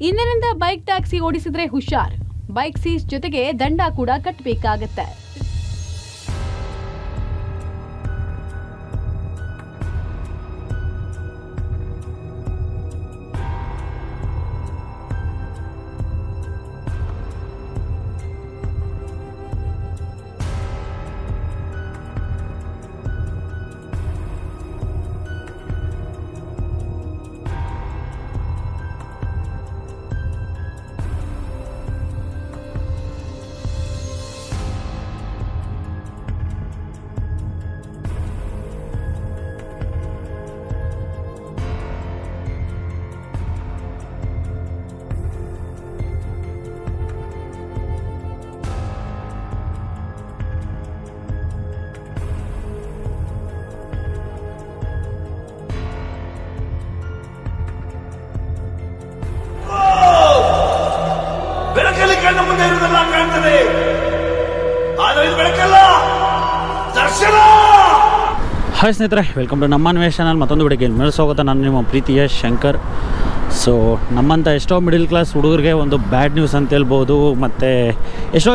ಇನ್ನರಿಂದ bike taxi ಓಡಿಸಿದ್ರೆ ಹುಷಾರ್, bike seize ಜೊತೆಗೆ ದಂಡ ಕೂಡ ಕಟ್ಟಬೇಕಾಗತ್ತೆ. ಬೆಳಕಲ್ಲಿ ಕಣ್ಣ ಮುಂದೆ ಇರುವುದೆಲ್ಲ ಕಾಣ್ತದೆ, ಆದರೆ ಇದು ಬೆಳಕಲ್ಲ, ದರ್ಶನ. ಹಾಯ್ ಸ್ನೇಹಿತರೆ, ವೆಲ್ಕಮ್ ಟು ನಮ್ಮ ಅನ್ವೇಷ್ ಚಾನಲ್. ಮತ್ತೊಂದು ವಿಡಿಯೋಗೆ ಸ್ವಾಗತ. ನಾನು ನಿಮ್ಮ ಪ್ರೀತಿಯ ಶಂಕರ್. ಸೊ ನಮ್ಮಂಥ ಎಷ್ಟೋ ಮಿಡಿಲ್ ಕ್ಲಾಸ್ ಹುಡುಗರಿಗೆ ಒಂದು ಬ್ಯಾಡ್ ನ್ಯೂಸ್ ಅಂತ ಹೇಳ್ಬೋದು. ಮತ್ತು ಎಷ್ಟೋ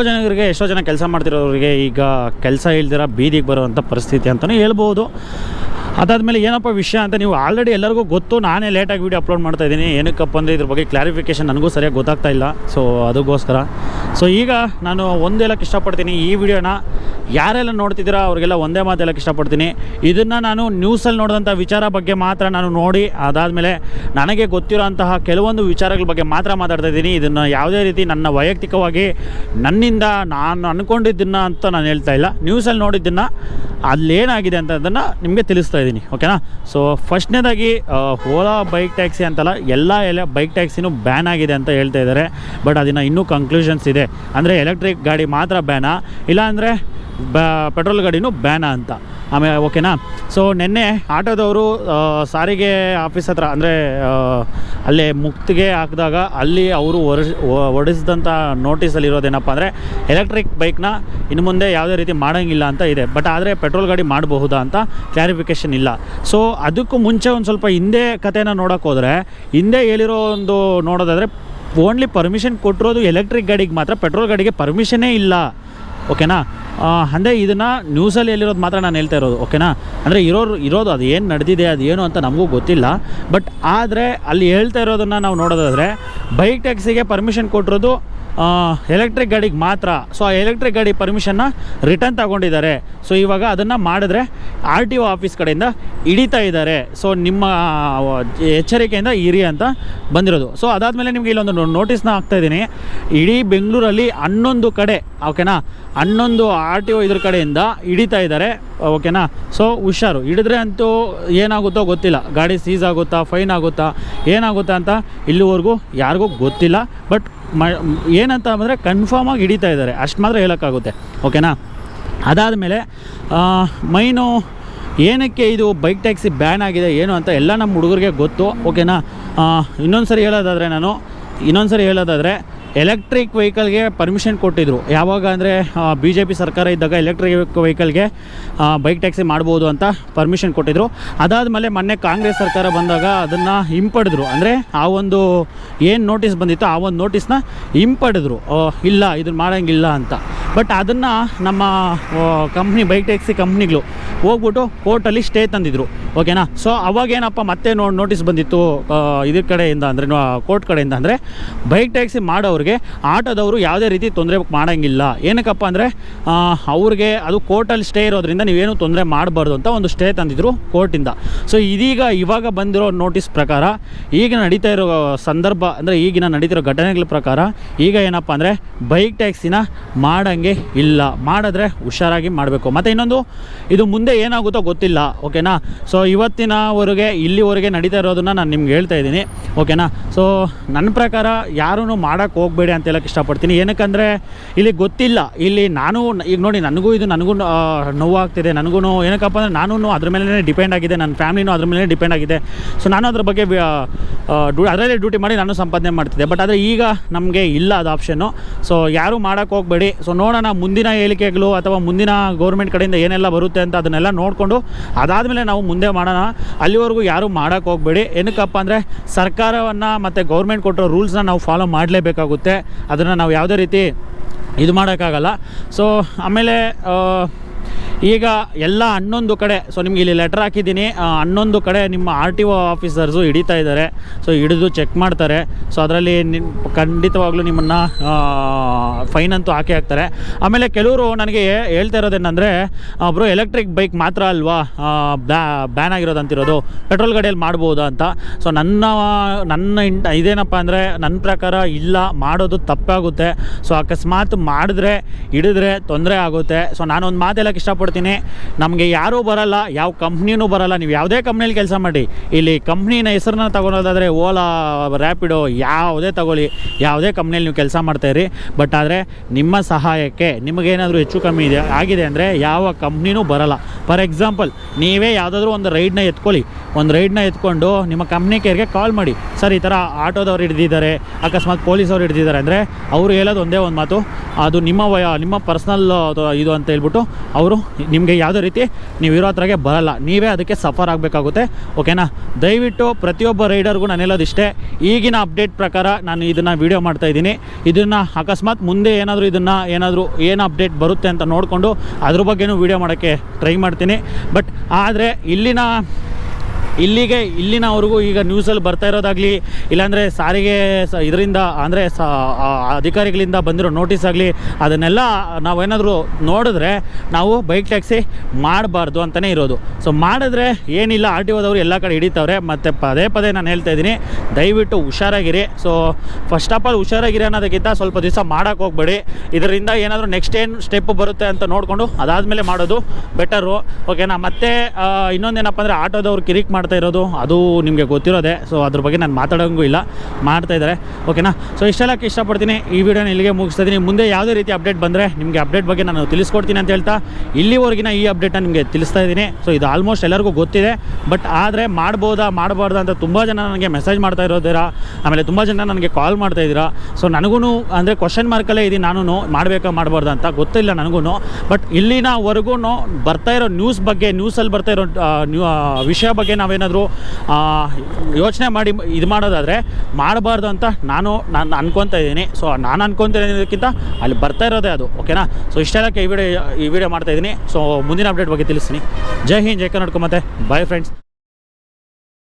ಜನ ಕೆಲಸ ಮಾಡ್ತಿರೋರಿಗೆ ಈಗ ಕೆಲಸ ಇಲ್ದಿರ ಬೀದಿಗೆ ಬರುವಂಥ ಪರಿಸ್ಥಿತಿ ಅಂತಲೇ ಹೇಳ್ಬೋದು. ಅದಾದಮೇಲೆ ಏನಪ್ಪ ವಿಷಯ ಅಂತ ನೀವು ಆಲ್ರೆಡಿ ಎಲ್ಲರಿಗೂ ಗೊತ್ತು. ನಾನೇ ಲೇಟಾಗಿ ವೀಡಿಯೋ ಅಪ್ಲೋಡ್ ಮಾಡ್ತಾಯಿದ್ದೀನಿ. ಏನಕ್ಕಪ್ಪ ಅಂದರೆ ಇದ್ರ ಬಗ್ಗೆ ಕ್ಲಾರಿಫಿಕೇಷನ್ ನನಗೂ ಸರಿಯಾಗಿ ಗೊತ್ತಾಗ್ತಾ ಇಲ್ಲ. ಸೊ ಅದಕ್ಕೋಸ್ಕರ ಈಗ ನಾನು ಒಂದು ಹೇಳೋಕ್ಕೆ ಇಷ್ಟಪಡ್ತೀನಿ. ಈ ವಿಡಿಯೋನ ಯಾರೆಲ್ಲ ನೋಡ್ತಿದ್ದೀರಾ ಅವ್ರಿಗೆಲ್ಲ ಒಂದೇ ಮಾತು ಹೇಳೋಕ್ಕೆ ಇಷ್ಟಪಡ್ತೀನಿ. ಇದನ್ನು ನಾನು ನ್ಯೂಸಲ್ಲಿ ನೋಡಿದಂಥ ವಿಚಾರ ಬಗ್ಗೆ ಮಾತ್ರ ನಾನು ನೋಡಿ, ಅದಾದಮೇಲೆ ನನಗೆ ಗೊತ್ತಿರೋಂತಹ ಕೆಲವೊಂದು ವಿಚಾರಗಳ ಬಗ್ಗೆ ಮಾತ್ರ ಮಾತಾಡ್ತಾಯಿದ್ದೀನಿ. ಇದನ್ನು ಯಾವುದೇ ರೀತಿ ನನ್ನ ವೈಯಕ್ತಿಕವಾಗಿ ನನ್ನಿಂದ ನಾನು ಅಂದ್ಕೊಂಡಿದ್ದನ್ನು ಅಂತ ನಾನು ಹೇಳ್ತಾ ಇಲ್ಲ. ನ್ಯೂಸಲ್ಲಿ ನೋಡಿದ್ದನ್ನು ಅಲ್ಲೇನಾಗಿದೆ ಅಂತ ಅದನ್ನು ನಿಮಗೆ ತಿಳಿಸ್ತಾ ಇದ್ದೀನಿ, ಓಕೆನಾ. ಸೊ ಫಸ್ಟ್ನೇದಾಗಿ ಓಲಾ ಬೈಕ್ ಟ್ಯಾಕ್ಸಿ ಅಂತಲ್ಲ, ಎಲ್ಲ ಬೈಕ್ ಟ್ಯಾಕ್ಸಿನೂ ಬ್ಯಾನ್ ಆಗಿದೆ ಅಂತ ಹೇಳ್ತಾ ಇದ್ದಾರೆ. ಬಟ್ ಅದನ್ನು ಇನ್ನೂ ಕನ್ಕ್ಲೂಷನ್ಸ್ ಇದೆ. ಅಂದರೆ ಎಲೆಕ್ಟ್ರಿಕ್ ಗಾಡಿ ಮಾತ್ರ ಬ್ಯಾನಾ, ಇಲ್ಲಾಂದರೆ ಪೆಟ್ರೋಲ್ ಗಾಡಿನೂ ಬ್ಯಾನಾ ಅಂತ. ಆಮೇಲೆ ಓಕೆನಾ. ಸೊ ನಿನ್ನೆ ಆಟೋದವರು ಸಾರಿಗೆ ಆಫೀಸ್ ಹತ್ರ, ಅಂದರೆ ಅಲ್ಲೇ ಮುಕ್ತಿಗೆ ಹಾಕಿದಾಗ ಅಲ್ಲಿ ಅವರು ಹೊರಡಿಸಿದಂಥ ನೋಟಿಸಲ್ಲಿರೋದೇನಪ್ಪ ಅಂದರೆ ಎಲೆಕ್ಟ್ರಿಕ್ ಬೈಕ್ನ ಇನ್ನು ಮುಂದೆ ಯಾವುದೇ ರೀತಿ ಮಾಡೋಂಗಿಲ್ಲ ಅಂತ ಇದೆ. ಬಟ್ ಆದರೆ ಪೆಟ್ರೋಲ್ ಗಾಡಿ ಮಾಡಬಹುದಾ ಅಂತ ಕ್ಲಾರಿಫಿಕೇಷನ್ ಇಲ್ಲ. ಸೊ ಅದಕ್ಕೂ ಮುಂಚೆ ಒಂದು ಸ್ವಲ್ಪ ಹಿಂದೆ ಕಥೆನ ನೋಡೋಕೆ ಹೋದರೆ, ಹಿಂದೆ ಹೇಳಿರೋ ಒಂದು ನೋಡೋದಾದರೆ ಓನ್ಲಿ ಪರ್ಮಿಷನ್ ಕೊಟ್ಟಿರೋದು ಎಲೆಕ್ಟ್ರಿಕ್ ಗಾಡಿಗೆ ಮಾತ್ರ, ಪೆಟ್ರೋಲ್ ಗಾಡಿಗೆ ಪರ್ಮಿಷನ್ನೇ ಇಲ್ಲ, ಓಕೆನಾ. ಅಂದರೆ ಇದನ್ನು ನ್ಯೂಸಲ್ಲಿ ಹೇಳಿರೋದು ಮಾತ್ರ ನಾನು ಹೇಳ್ತಾ ಇರೋದು, ಓಕೆನಾ. ಅಂದರೆ ಇರೋದು ಅದು ಏನು ನಡೆದಿದೆ ಅದು ಏನು ಅಂತ ನಮಗೂ ಗೊತ್ತಿಲ್ಲ. ಬಟ್ ಆದರೆ ಅಲ್ಲಿ ಹೇಳ್ತಾ ಇರೋದನ್ನು ನಾವು ನೋಡೋದಾದರೆ ಬೈಕ್ ಟ್ಯಾಕ್ಸಿಗೆ ಪರ್ಮಿಷನ್ ಕೊಟ್ಟಿರೋದು ಎಲೆಕ್ಟ್ರಿಕ್ ಗಾಡಿಗೆ ಮಾತ್ರ. ಸೊ ಆ ಎಲೆಕ್ಟ್ರಿಕ್ ಗಾಡಿ ಪರ್ಮಿಷನ್ನ ರಿಟರ್ನ್ ತಗೊಂಡಿದ್ದಾರೆ. ಸೊ ಇವಾಗ ಅದನ್ನು ಮಾಡಿದ್ರೆ RTO ಆಫೀಸ್ ಕಡೆಯಿಂದ ಹಿಡಿತಾ ಇದ್ದಾರೆ. ಸೊ ನಿಮ್ಮ ಎಚ್ಚರಿಕೆಯಿಂದ ಇರಿ ಅಂತ ಬಂದಿರೋದು. ಸೊ ಅದಾದಮೇಲೆ ನಿಮಗೆ ಇಲ್ಲೊಂದು ನೋಟಿಸ್ನ ಹಾಕ್ತಾಯಿದ್ದೀನಿ. ಇಡೀ ಬೆಂಗಳೂರಲ್ಲಿ 11 ಕಡೆ, ಓಕೆನಾ, 11 RTO ಇದ್ರ ಕಡೆಯಿಂದ ಹಿಡಿತಾ ಇದ್ದಾರೆ, ಓಕೆನಾ. ಸೊ ಹುಷಾರು, ಹಿಡಿದ್ರೆ ಅಂತೂ ಏನಾಗುತ್ತೋ ಗೊತ್ತಿಲ್ಲ. ಗಾಡಿ ಸೀಸ್ ಆಗುತ್ತಾ, ಫೈನ್ ಆಗುತ್ತಾ, ಏನಾಗುತ್ತಾ ಅಂತ ಇಲ್ಲಿವರೆಗೂ ಯಾರಿಗೂ ಗೊತ್ತಿಲ್ಲ. ಬಟ್ ಏನಂತ ಅಂದರೆ ಕನ್ಫರ್ಮಾಗಿ ಹಿಡಿತಾ ಇದ್ದಾರೆ, ಅಷ್ಟು ಮಾತ್ರ ಹೇಳೋಕ್ಕಾಗುತ್ತೆ, ಓಕೆನಾ. ಅದಾದಮೇಲೆ ಮೈನು ಏನಕ್ಕೆ ಇದು ಬೈಕ್ ಟ್ಯಾಕ್ಸಿ ಬ್ಯಾನ್ ಆಗಿದೆ ಏನು ಅಂತ ಎಲ್ಲ ನಮ್ಮ ಹುಡುಗರಿಗೆ ಗೊತ್ತು, ಓಕೆನಾ. ಇನ್ನೊಂದು ಸರಿ ಹೇಳೋದಾದರೆ ಎಲೆಕ್ಟ್ರಿಕ್ ವೆಹಿಕಲ್ಗೆ ಪರ್ಮಿಷನ್ ಕೊಟ್ಟಿದ್ದರು. ಯಾವಾಗ ಅಂದರೆ BJP ಸರ್ಕಾರ ಇದ್ದಾಗ ಎಲೆಕ್ಟ್ರಿಕ್ ವೆಹಿಕಲ್ಗೆ ಬೈಕ್ ಟ್ಯಾಕ್ಸಿ ಮಾಡ್ಬೋದು ಅಂತ ಪರ್ಮಿಷನ್ ಕೊಟ್ಟಿದ್ದರು. ಅದಾದಮೇಲೆ ಮೊನ್ನೆ ಕಾಂಗ್ರೆಸ್ ಸರ್ಕಾರ ಬಂದಾಗ ಅದನ್ನು ಹಿಂಪಡೆದ್ರು. ಅಂದರೆ ಆ ಒಂದು ಏನು ನೋಟಿಸ್ ಬಂದಿತ್ತು ಆ ಒಂದು ನೋಟಿಸ್ನ ಹಿಂಪಡೆದ್ರು, ಇಲ್ಲ ಇದನ್ನು ಮಾಡೋಂಗಿಲ್ಲ ಅಂತ. ಬಟ್ ಅದನ್ನು ನಮ್ಮ ಕಂಪ್ನಿ ಬೈಕ್ ಟ್ಯಾಕ್ಸಿ ಕಂಪ್ನಿಗಳು ಹೋಗ್ಬಿಟ್ಟು ಕೋರ್ಟಲ್ಲಿ ಸ್ಟೇ ತಂದಿದ್ರು, ಓಕೆನಾ. ಸೊ ಅವಾಗೇನಪ್ಪ ಮತ್ತೆ ನೋಟಿಸ್ ಬಂದಿತ್ತು ಇದ್ರ ಕಡೆಯಿಂದ, ಅಂದರೆ ಕೋರ್ಟ್ ಕಡೆಯಿಂದ, ಅಂದರೆ ಬೈಕ್ ಟ್ಯಾಕ್ಸಿ ಮಾಡೋರಿಗೆ ಆಟೋದವರು ಯಾವುದೇ ರೀತಿ ತೊಂದರೆ ಮಾಡೋಂಗಿಲ್ಲ. ಏನಕ್ಕಪ್ಪ ಅಂದರೆ ಅವ್ರಿಗೆ ಅದು ಕೋರ್ಟಲ್ಲಿ ಸ್ಟೇ ಇರೋದ್ರಿಂದ ನೀವೇನು ತೊಂದರೆ ಮಾಡಬಾರ್ದು ಅಂತ ಒಂದು ಸ್ಟೇ ತಂದಿದ್ರು ಕೋರ್ಟಿಂದ. ಸೊ ಇವಾಗ ಬಂದಿರೋ ನೋಟಿಸ್ ಪ್ರಕಾರ, ಈಗ ನಡೀತಾ ಇರೋ ಸಂದರ್ಭ, ಅಂದರೆ ಈಗಿನ ನಡೀತಿರೋ ಘಟನೆಗಳ ಪ್ರಕಾರ ಈಗ ಏನಪ್ಪ ಅಂದರೆ ಬೈಕ್ ಟ್ಯಾಕ್ಸಿನ ಮಾಡೋಂಗೆ ಇಲ್ಲ, ಮಾಡಿದ್ರೆ ಹುಷಾರಾಗಿ ಮಾಡಬೇಕು. ಮತ್ತು ಇನ್ನೊಂದು, ಇದು ಮುಂದೆ ಏನಾಗುತ್ತೋ ಗೊತ್ತಿಲ್ಲ, ಓಕೆನಾ. ಸೊ ಇವತ್ತಿನವರೆಗೆ ಇಲ್ಲಿವರೆಗೆ ನಡೀತಾ ಇರೋದನ್ನು ನಾನು ನಿಮ್ಗೆ ಹೇಳ್ತಾ ಇದ್ದೀನಿ, ಓಕೆನಾ. ಸೊ ನನ್ನ ಪ್ರಕಾರ ಯಾರೂ ಮಾಡೋಕ್ಕೆ ಹೋಗಬೇಡಿ ಅಂತ ಹೇಳೋಕ್ಕೆ ಇಷ್ಟಪಡ್ತೀನಿ. ಏನಕ್ಕಂದರೆ ಇಲ್ಲಿ ಗೊತ್ತಿಲ್ಲ. ಇಲ್ಲಿ ಈಗ ನೋಡಿ, ನನಗೂ ನೋವಾಗ್ತಿದೆ. ಏನಕ್ಕಪ್ಪ ಅಂದರೆ ನಾನು ಅದ್ರ ಮೇಲೆ ಡಿಪೆಂಡ್ ಆಗಿದೆ, ನನ್ನ ಫ್ಯಾಮಿಲಿನೂ ಅದ್ರ ಮೇಲೆ ಡಿಪೆಂಡ್ ಆಗಿದೆ. ಸೊ ನಾನು ಅದ್ರ ಬಗ್ಗೆ ಅದರಲ್ಲೇ ಡ್ಯೂಟಿ ಮಾಡಿ ನಾನು ಸಂಪಾದನೆ ಮಾಡ್ತಿದ್ದೆ. ಬಟ್ ಆದರೆ ಈಗ ನಮಗೆ ಇಲ್ಲ ಅದು ಆಪ್ಷನ್ನು. ಸೊ ಯಾರೂ ಮಾಡೋಕ್ಕೆ ಹೋಗಬೇಡಿ. ಸೊ ನೋಡೋಣ ಮುಂದಿನ ಹೇಳಿಕೆಗಳು ಅಥವಾ ಮುಂದಿನ ಗೌರ್ಮೆಂಟ್ ಕಡೆಯಿಂದ ಏನೆಲ್ಲ ಬರುತ್ತೆ ಅಂತ ಅದನ್ನೆಲ್ಲ ಅದನ್ನೆಲ್ಲ ನೋಡಿಕೊಂಡು ಅದಾದಮೇಲೆ ನಾವು ಮುಂದೆ ಮಾಡೋಣ. ಅಲ್ಲಿವರೆಗೂ ಯಾರೂ ಮಾಡೋಕ್ಕೆ ಹೋಗಬೇಡಿ. ಏನಕ್ಕಪ್ಪ ಅಂದರೆ ಸರ್ಕಾರವನ್ನು ಮತ್ತು ಗೌರ್ಮೆಂಟ್ ಕೊಟ್ಟಿರೋ ರೂಲ್ಸ್ನ ನಾವು ಫಾಲೋ ಮಾಡಲೇಬೇಕಾಗುತ್ತೆ. ಅದನ್ನು ನಾವು ಯಾವುದೇ ರೀತಿ ಇದು ಮಾಡೋಕ್ಕಾಗಲ್ಲ. ಸೊ ಆಮೇಲೆ ಈಗ ಎಲ್ಲ 11 ಕಡೆ, ಸೊ ನಿಮ್ಗೆ ಇಲ್ಲಿ ಲೆಟ್ರ್ ಹಾಕಿದ್ದೀನಿ, 11 ಕಡೆ ನಿಮ್ಮ RTO ಆಫೀಸರ್ಸು ಹಿಡಿತಾ ಇದ್ದಾರೆ. ಸೊ ಹಿಡಿದು ಚೆಕ್ ಮಾಡ್ತಾರೆ. ಸೊ ಅದರಲ್ಲಿ ಖಂಡಿತವಾಗ್ಲೂ ನಿಮ್ಮನ್ನು ಫೈನ್ ಅಂತೂ ಹಾಕ್ತಾರೆ. ಆಮೇಲೆ ಕೆಲವರು ನನಗೆ ಹೇಳ್ತಾ ಇರೋದೇನೆಂದರೆ, ಬ್ರೋ ಎಲೆಕ್ಟ್ರಿಕ್ ಬೈಕ್ ಮಾತ್ರ ಅಲ್ವಾ ಬ್ಯಾನ್ ಆಗಿರೋದಂತಿರೋದು, ಪೆಟ್ರೋಲ್ ಗಾಡಿಯಲ್ಲಿ ಮಾಡ್ಬೋದಾ ಅಂತ. ಸೊ ಇದೇನಪ್ಪ ಅಂದರೆ ನನ್ನ ಪ್ರಕಾರ ಇಲ್ಲ, ಮಾಡೋದು ತಪ್ಪಾಗುತ್ತೆ. ಸೊ ಅಕಸ್ಮಾತ್ ಮಾಡಿದ್ರೆ ಹಿಡಿದ್ರೆ ತೊಂದರೆ ಆಗುತ್ತೆ. ಸೊ ನಾನೊಂದು ಮಾತು ಹೇಳೋಕ್ಕೆ ಇಷ್ಟಪಡ್ತೀನಿ, ನಮಗೆ ಯಾರೂ ಬರಲ್ಲ, ಯಾವ ಕಂಪ್ನಿನೂ ಬರಲ್ಲ. ನೀವು ಯಾವುದೇ ಕಂಪ್ನಿಯಲ್ಲಿ ಕೆಲಸ ಮಾಡಿ, ಇಲ್ಲಿ ಕಂಪ್ನಿನ ಹೆಸರನ್ನ ತಗೊಳೋದಾದರೆ ಓಲಾ, ರ್ಯಾಪಿಡೋ ಯಾವುದೇ ತಗೊಳ್ಳಿ, ಯಾವುದೇ ಕಂಪ್ನಿಯಲ್ಲಿ ನೀವು ಕೆಲಸ ಮಾಡ್ತಾಯಿರಿ. ಬಟ್ ಆದರೆ ನಿಮ್ಮ ಸಹಾಯಕ್ಕೆ ನಿಮಗೇನಾದರೂ ಹೆಚ್ಚು ಕಮ್ಮಿ ಆಗಿದೆ ಅಂದರೆ ಯಾವ ಕಂಪ್ನಿನೂ ಬರಲ್ಲ. ಫಾರ್ ಎಕ್ಸಾಂಪಲ್, ನೀವೇ ಯಾವುದಾದ್ರೂ ಒಂದು ರೈಡ್ನ ಎತ್ಕೊಂಡು ನಿಮ್ಮ ಕಂಪ್ನಿ ಕೇರ್ಗೆ ಕಾಲ್ ಮಾಡಿ, ಸರ್ ಈ ಥರ ಆಟೋದವ್ರು ಹಿಡಿದಿದ್ದಾರೆ, ಅಕಸ್ಮಾತ್ ಪೊಲೀಸವ್ರು ಹಿಡಿದಿದ್ದಾರೆ ಅಂದರೆ ಅವರು ಹೇಳೋದು ಒಂದೇ ಒಂದು ಮಾತು, ಅದು ನಿಮ್ಮ ಪರ್ಸ್ನಲ್ ಇದು ಅಂತ ಹೇಳ್ಬಿಟ್ಟು ಅವರು ನಿಮಗೆ ಯಾವುದೇ ರೀತಿ ನೀವು ಇರೋ ಹತ್ರಗೆ ಬರಲ್ಲ, ನೀವೇ ಅದಕ್ಕೆ ಸಫರ್ ಆಗಬೇಕಾಗುತ್ತೆ. ಓಕೆನಾ? ದಯವಿಟ್ಟು ಪ್ರತಿಯೊಬ್ಬ ರೈಡರ್ಗೂ ನಾನು ಹೇಳೋದಿಷ್ಟೇ, ಈಗಿನ ಅಪ್ಡೇಟ್ ಪ್ರಕಾರ ನಾನು ಇದನ್ನು ವೀಡಿಯೋ ಮಾಡ್ತಾಯಿದ್ದೀನಿ. ಇದನ್ನು ಅಕಸ್ಮಾತ್ ಮುಂದೆ ಏನಾದರೂ ಏನು ಅಪ್ಡೇಟ್ ಬರುತ್ತೆ ಅಂತ ನೋಡಿಕೊಂಡು ಅದ್ರ ಬಗ್ಗೆನೂ ವೀಡಿಯೋ ಮಾಡೋಕ್ಕೆ ಟ್ರೈ ಮಾಡ್ತೀನಿ. ಬಟ್ ಆದರೆ ಇಲ್ಲಿನವರೆಗೂ ಈಗ ನ್ಯೂಸಲ್ಲಿ ಬರ್ತಾ ಇರೋದಾಗಲಿ, ಇಲ್ಲಾಂದರೆ ಸಾರಿಗೆ ಇದರಿಂದ ಅಂದರೆ ಅಧಿಕಾರಿಗಳಿಂದ ಬಂದಿರೋ ನೋಟಿಸ್ ಆಗಲಿ, ಅದನ್ನೆಲ್ಲ ನಾವೇನಾದರೂ ನೋಡಿದ್ರೆ ನಾವು ಬೈಕ್ ಟ್ಯಾಕ್ಸಿ ಮಾಡಬಾರ್ದು ಅಂತಲೇ ಇರೋದು. ಸೊ ಮಾಡಿದ್ರೆ ಏನಿಲ್ಲ, RTOದವರು ಎಲ್ಲ ಕಡೆ ಹಿಡಿತವ್ರೆ. ಮತ್ತು ಪದೇ ನಾನು ಹೇಳ್ತಾ ಇದ್ದೀನಿ, ದಯವಿಟ್ಟು ಹುಷಾರಾಗಿರಿ. ಸೊ ಫಸ್ಟ್ ಆಫ್ ಆಲ್ ಹುಷಾರಾಗಿರಿ ಅನ್ನೋದಕ್ಕಿಂತ ಸ್ವಲ್ಪ ದಿವಸ ಮಾಡೋಕ್ಕೆ ಹೋಗಬೇಡಿ. ಇದರಿಂದ ಏನಾದರೂ ನೆಕ್ಸ್ಟ್ ಏನು ಸ್ಟೆಪ್ ಬರುತ್ತೆ ಅಂತ ನೋಡಿಕೊಂಡು ಅದಾದಮೇಲೆ ಮಾಡೋದು ಬೆಟರು. ಓಕೆನಾ? ಮತ್ತು ಇನ್ನೊಂದೇನಪ್ಪ ಅಂದರೆ ಆಟೋದವ್ರು ಕಿರಿಕ್ ಮಾಡ್ತಾ ಇರೋದು ಅದು ನಿಮಗೆ ಗೊತ್ತಿರೋದೆ. ಸೊ ಅದ್ರ ಬಗ್ಗೆ ನಾನು ಮಾತಾಡೋಂಗೂ ಇಲ್ಲ, ಮಾಡ್ತಾ ಇದ್ದಾರೆ. ಓಕೆನಾ? ಸೊ ಇಷ್ಟೆಲ್ಲಕ್ಕೆ ಇಷ್ಟಪಡ್ತೀನಿ. ಈ ವಿಡಿಯೋನ ಇಲ್ಲಿಗೆ ಮುಗಿಸ್ತಾ ಇದ್ದೀನಿ. ಮುಂದೆ ಯಾವುದೇ ರೀತಿ ಅಪ್ಡೇಟ್ ಬಂದರೆ ನಿಮಗೆ ಅಪ್ಡೇಟ್ ಬಗ್ಗೆ ನಾನು ತಿಳಿಸ್ಕೊಡ್ತೀನಿ ಅಂತ ಹೇಳ್ತಾ ಇಲ್ಲಿವರೆಗಿನ ಈ ಅಪ್ಡೇಟನ್ನು ನಿಮಗೆ ತಿಳಿಸ್ತಾ ಇದ್ದೀನಿ. ಸೊ ಇದು ಆಲ್ಮೋಸ್ಟ್ ಎಲ್ಲರಿಗೂ ಗೊತ್ತಿದೆ. ಬಟ್ ಆದರೆ ಮಾಡಬಾರ್ದಾ ಅಂತ ತುಂಬ ಜನ ನನಗೆ ಮೆಸೇಜ್ ಮಾಡ್ತಾ ಇರೋದಿರಾ, ಆಮೇಲೆ ತುಂಬ ಜನ ನನಗೆ ಕಾಲ್ ಮಾಡ್ತಾ ಇದ್ದೀರಾ. ಸೊ ನನಗೂ ಅಂದರೆ ಕ್ವಶನ್ ಮಾರ್ಕಲ್ಲೇ ಇದ್ದೀನಿ, ನಾನು ಮಾಡಬಾರ್ದು ಅಂತ ಗೊತ್ತಿಲ್ಲ ನನಗೂ. ಬಟ್ ಇಲ್ಲಿನವರೆಗೂ ಬರ್ತಾ ಇರೋ ನ್ಯೂಸಲ್ಲಿ ಬರ್ತಾ ಇರೋ ವಿಷಯ ಬಗ್ಗೆ ನಾವೇನಾದರೂ ಯೋಚನೆ ಮಾಡಿ ಇದು ಮಾಡೋದಾದರೆ ಮಾಡಬಾರ್ದು ಅಂತ ನಾನು ಅನ್ಕೊತಾ ಇದ್ದೀನಿ. ಸೊ ನಾನು ಅನ್ಕೊತಿರೋದಕ್ಕಿಂತ ಅಲ್ಲಿ ಬರ್ತಾ ಇರೋದೇ ಅದು. ಓಕೆನಾ? ಸೊ ಇಷ್ಟೆಲ್ಲಕ್ಕೆ ಈ ವಿಡಿಯೋ ಮಾಡ್ತಾಯಿದ್ದೀನಿ. ಸೊ ಮುಂದಿನ ಅಪ್ಡೇಟ್ ಬಗ್ಗೆ ತಿಳಿಸ್ತೀನಿ. ಜೈ ಹಿಂದ್, ಜೈ ಕರ್ನಾಟಕ, ಮತ್ತು ಬಾಯ್ ಫ್ರೆಂಡ್ಸ್.